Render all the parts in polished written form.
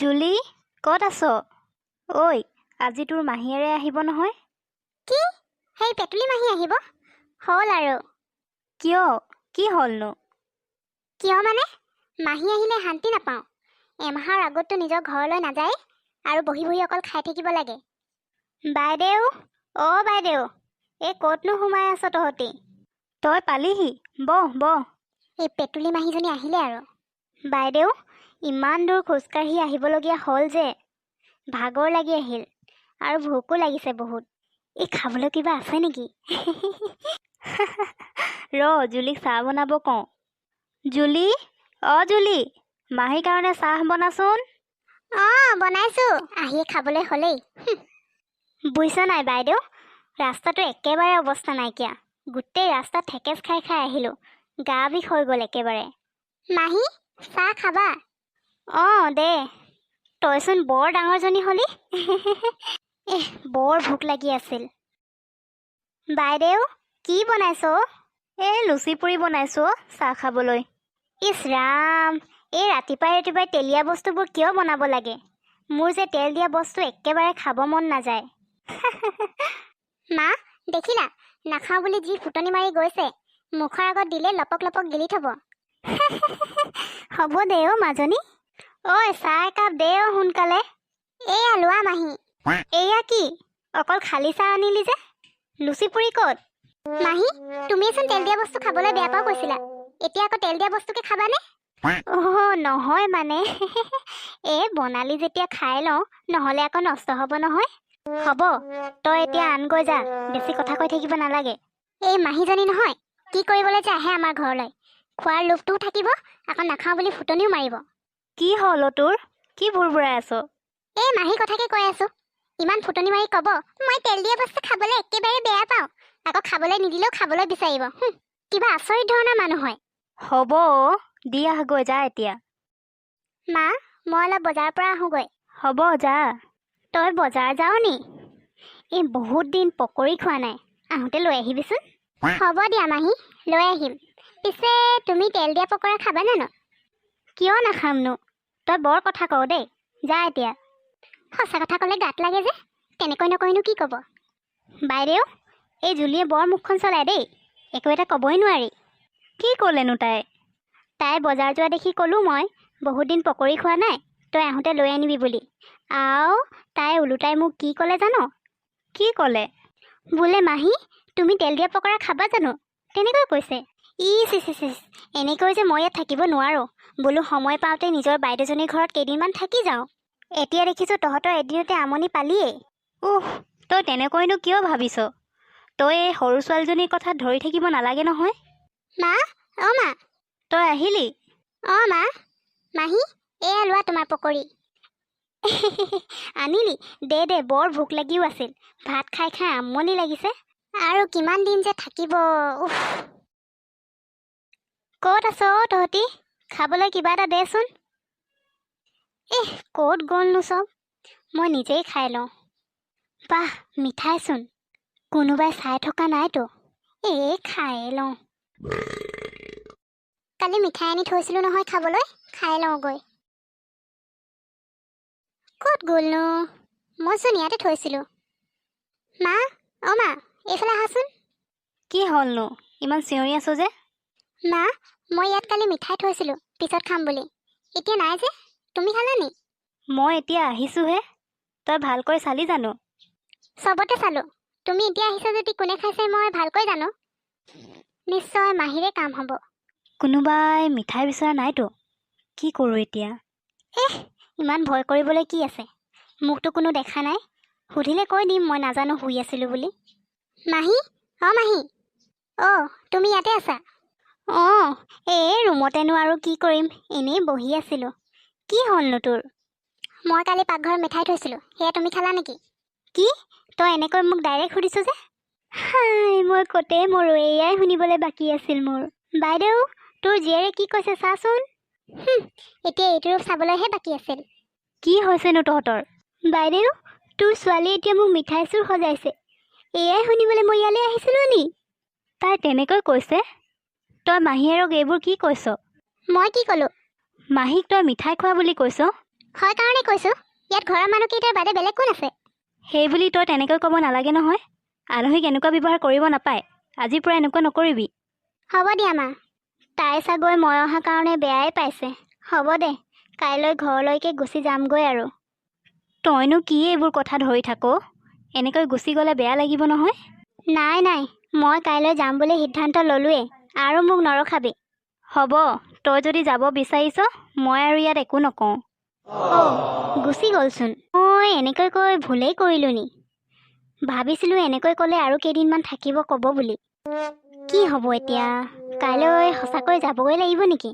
জুলি, ক'ত আছ? ঐ, আজি তোৰ মাহীয়েৰে আহিব নহয়। কি? সেই পেটুলি মাহী আহিব? হ'ল আৰু। কিয়? কি হ'লনো? কিয় মানে? মাহী আহিলে শান্তি নাপাওঁ। এমাহৰ আগততো নিজৰ ঘৰলৈ নাযায় আৰু বহি বহি অকল খাই থাকিব লাগে। বাইদেউ, অ' বাইদেউ, এই ক'তনো সোমাই আছ তহঁতি? তই পালিহি, বহ বহ। এই পেটুলি মাহীজনী আহিলে আৰু। বাইদেউ, ইমান দূৰ খোজকাঢ়ি আহিবলগীয়া হ'ল যে। ভাগৰ লাগি আহিল আৰু ভোকো লাগিছে বহুত। এই খাবলৈ কিবা আছে নেকি? জুলিক চাহ বনাব কওঁ। জুলি, অ' জুলি, মাহীৰ কাৰণে চাহ বনাচোন। বনাইছো, আহি খাবলৈ হ'লেই। বুজিছ নাই বাইদেউ, ৰাস্তাটো একেবাৰে অৱস্থা নাইকিয়া। গোটেই ৰাস্তা ঠেকেচ খাই খাই আহিলোঁ। গা বিষ হৈ গ'ল একেবাৰে। মাহী, চাহ খাবা? দে। তইচোন বৰ ডাঙৰজনী হ'লি। বৰ ভোক লাগি আছিল। বাইদেউ, কি বনাইছ? লুচি পুৰি বনাইছো চাহ খাবলৈ। ইছ ৰাম, এই ৰাতিপুৱাই ৰাতিপুৱাই তেলীয়া বস্তুবোৰ কিয় বনাব লাগে? মোৰ যে তেল দিয়া বস্তু একেবাৰে খাব মন নাযায়। মা, দেখিলা? নাখাওঁ বুলি যি ফুটনি মাৰি গৈছে। মুখৰ আগত দিলে লপক লপক গিলি থব। হ'ব দে অ' মাজনী। ঐ, চাহ একাপ দে অ' সোনকালে। এয়া লোৱা মাহী। এয়া কি? অকল খালী চাহ আনিলি যে? লুচি পুৰি ক'ত? মাহী, তুমিচোন তেল দিয়া বস্তু খাবলৈ বেয়া পাওঁ কৈছিলা। এতিয়া আকৌ তেল দিয়া বস্তুকে খাবানে? নহয় মানে। বনালি যেতিয়া খাই লওঁ, নহ'লে আকৌ নষ্ট হ'ব নহয়। হ'ব, তই এতিয়া আনগৈ যা, বেছি কথা কৈ থাকিব নালাগে। এই মাহীজনী নহয়, কি কৰিবলৈ যে আহে আমাৰ ঘৰলৈ। খোৱাৰ লোভটোও থাকিব, আকৌ নাখাওঁ বুলি ফুটনিও মাৰিব। কি হ'ল তোৰ? কি ভুৰভুৰাই আছ? এই মাহী কথাকে কৈ আছো। ইমান ফুটনি মাৰি ক'ব, মই তেল দিয়া বস্তু খাবলৈ একেবাৰে বেয়া পাওঁ। আকৌ খাবলৈ নিদিলেও খাবলৈ বিচাৰিব। কিবা আচৰিত ধৰণৰ মানুহ হয়। হ'ব, দি আহগৈ যা এতিয়া। মা, মই অলপ বজাৰৰ পৰা আহোঁগৈ। হ'ব, যা। তই বজাৰ যাৱ নি? এই বহুত দিন পকৰি খোৱা নাই, আহোঁতে লৈ আহিবিচোন। হ'ব দিয়া মাহী, লৈ আহিম। পিছে তুমি তেল দিয়া পকৰা খাবা জানো? কিয় নাখামনো? তই বৰ কথা কওঁ দেই। যা এতিয়া। সঁচা কথা ক'লে গাত লাগে যে, তেনেকৈ নকয়নো কি ক'ব? বাইদেউ, এই জুলিয়ে বৰ মুখখন চলায় দেই, একো এটা ক'বই নোৱাৰি। কি ক'লেনো তাই? তাই বজাৰ যোৱা দেখি ক'লোঁ মই, বহুত দিন পকৰি খোৱা নাই, তই আহোঁতে লৈ আনিবি বুলি। তাই ওলোটাই মোক কি ক'লে জানো? কি ক'লে? বোলে মাহী, তুমি তেল দিয়া পকৰা খাবা জানো? তেনেকৈ কৈছে। ইচ, এনেকৈ যে মই ইয়াত থাকিব নোৱাৰোঁ। বোলো সময় পাওঁতে নিজৰ বাইদেউজনীৰ ঘৰত কেইদিনমান থাকি যাওঁ। এতিয়া দেখিছোঁ তহঁতৰ এদিনতে আমনি পালিয়েই। তই তেনেকৈনো কিয় ভাবিছ? তই এই সৰু ছোৱালীজনীৰ কথাত ধৰি থাকিব নালাগে নহয়। মা, অ' মা। তই আহিলি? অ' মা। মাহী, এয়া লোৱা তোমাৰ পকৰি। আনিলি? দে, বৰ ভোক লাগিও আছিল। ভাত খাই খাই আমনি লাগিছে। আৰু কিমান দিন যে থাকিব। ক'ত আছ তহঁতি? খাবলৈ কিবা এটা দেচোন। ক'ত গ'লনো চব? মই নিজেই খাই লওঁ। বাহ, মিঠাইচোন। কোনোবাই চাই থকা নাইতো। খায়ে লওঁ। কালি মিঠাই আনি থৈছিলোঁ নহয় খাবলৈ, খাই লওঁগৈ। ক'ত গ'লনো? মইচোন ইয়াতে থৈছিলোঁ। মা, অ' মা, এইফালে আহাচোন। কি হ'লনো? ইমান চিঞৰি আছ যে? মা, মই ইয়াত কালি মিঠাই থৈছিলোঁ, পিছত খাম বুলি। এতিয়া নাই যে, তুমি খালানি? মই এতিয়া আহিছোঁহে। তই ভালকৈ চালি জানো? চবতে চালোঁ। তুমি এতিয়া আহিছা যদি কোনে খাইছে মই ভালকৈ জানো। নিশ্চয় মাহীৰে কাম হ'ব। কোনোবাই মিঠাই বিচৰা নাইতো। কি কৰোঁ এতিয়া? ইমান ভয় কৰিবলৈ কি আছে? মোকতো কোনো দেখা নাই। সুধিলে কৈ দিম মই নাজানো, শুই আছিলোঁ বুলি। মাহী, অ' মাহী। তুমি ইয়াতে আছা? ৰুমতেনো আৰু কি কৰিম, এনেই বহি আছিলোঁ। কি হ'লনো তোৰ? মই কালি পাকঘৰত মিঠাই থৈছিলোঁ, সেয়া তুমি খালা নেকি? কি? তই এনেকৈ মোক ডাইৰেক্ট সুধিছ যে? মই কতেই মৰো, এয়াই শুনিবলৈ বাকী আছিল মোৰ। বাইদেউ, তোৰ জীয়েৰে কি কৈছে চাচোন। এতিয়া এইটো ৰূপ চাবলৈহে বাকী আছিল। কি হৈছেনো তহঁতৰ? বাইদেউ, তোৰ ছোৱালীয়ে এতিয়া মোক মিঠাই চোৰ সজাইছে। এয়াই শুনিবলৈ মই ইয়ালৈ আহিছিলোঁ নি? তাই তেনেকৈ কৈছে? তই মাহীয়েৰক এইবোৰ কি কৈছ? মই কি ক'লোঁ? মাহীক তই মিঠাই খোৱা বুলি কৈছ? হয় কাৰণে কৈছোঁ, ইয়াত ঘৰৰ মানুহকেইটাৰ বাদে বেলেগ কোন আছে? সেই বুলি তই তেনেকৈ ক'ব নালাগে নহয়। আলহীক এনেকুৱা ব্যৱহাৰ কৰিব নাপায়। আজিৰ পৰা এনেকুৱা নকৰিবি। হ'ব দিয়া মা। তাই চাগৈ মই অহা কাৰণে বেয়াই পাইছে। হ'ব দে, কাইলৈ ঘৰলৈকে গুচি যামগৈ আৰু। তইনো কি এইবোৰ কথা ধৰি থাক? এনেকৈ গুচি গ'লে বেয়া লাগিব নহয়। নাই নাই, মই কাইলৈ যাম বুলি সিদ্ধান্ত ল'লোৱেই, আৰু মোক নৰখাবি। হ'ব, তই যদি যাব বিচাৰিছ, মই আৰু ইয়াত একো নকওঁ। গুচি গ'লচোন। মই এনেকৈ কৈ ভুলেই কৰিলোঁ নি? ভাবিছিলোঁ এনেকৈ ক'লে আৰু কেইদিনমান থাকিব ক'ব বুলি। কি হ'ব এতিয়া? কাইলৈ সঁচাকৈ যাবগৈ লাগিব নেকি?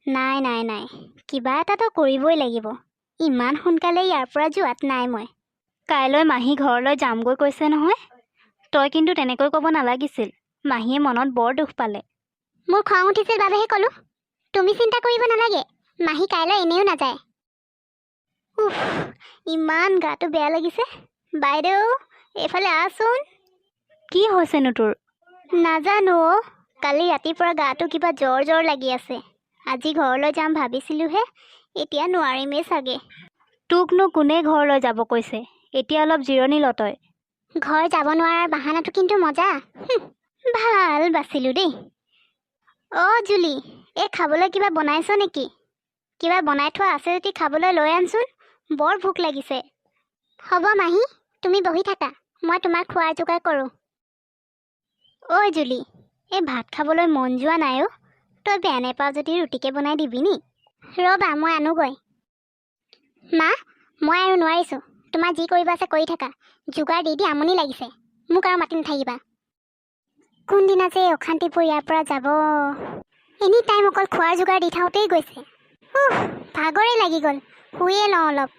নাই নাই নাই, কিবা এটাতো কৰিবই লাগিব। ইমান সোনকালে ইয়াৰ পৰা যোৱাত নাই মই। কাইলৈ মাহী ঘৰলৈ যামগৈ কৈছে নহয়। তই কিন্তু তেনেকৈ ক'ব নালাগিছিল। মাহীয়ে মনত বৰ দুখ পালে। মোৰ খং উঠিছিল বাবেহে ক'লোঁ। তুমি চিন্তা কৰিব নালাগে, মাহী কাইলৈ এনেও নাযায়। উফ, ইমান গাটো বেয়া লাগিছে। বাইদেউ, এইফালে আহচোন। কি হৈছেনো তোৰ? নাজানো অ', কালি ৰাতিৰ পৰা গাটো কিবা জ্বৰ জ্বৰ লাগি আছে। আজি ঘৰলৈ যাম ভাবিছিলোঁহে, এতিয়া নোৱাৰিমেই চাগে। তোকনো কোনে ঘৰলৈ যাব কৈছে? এতিয়া অলপ জিৰণি ল তই। ঘৰ যাব নোৱাৰাৰ বাহানাটো কিন্তু মজা। ভাল বাচিলোঁ দেই। অ' জুলি, এই খাবলৈ কিবা বনাইছ নেকি? কিবা বনাই থোৱা আছে যদি খাবলৈ লৈ আনচোন, বৰ ভোক লাগিছে। হ'ব মাহী, তুমি বহি থাকা, মই তোমাৰ খোৱাৰ যোগাৰ কৰোঁ। ঐ জুলি, এই ভাত খাবলৈ মন যোৱা নাই অ'। তই বেয়া নাপাৱ যদি ৰুটিকে বনাই দিবি নি? ৰ'বা, মই আনোগৈ। মা, মই আৰু নোৱাৰিছোঁ। তোমাৰ যি কৰিব আছে কৰি থাকা। যোগাৰ দি দি আমনি লাগিছে। মোক আৰু মাতি নাথাকিবা। কোনদিনা যে অশান্তিবোৰ ইয়াৰ পৰা যাব। এনি টাইম অকল খোৱাৰ যোগাৰ দি থাকোঁতেই গৈছে। ভাগৰেই লাগি গ'ল, শুয়ে লওঁ অলপ।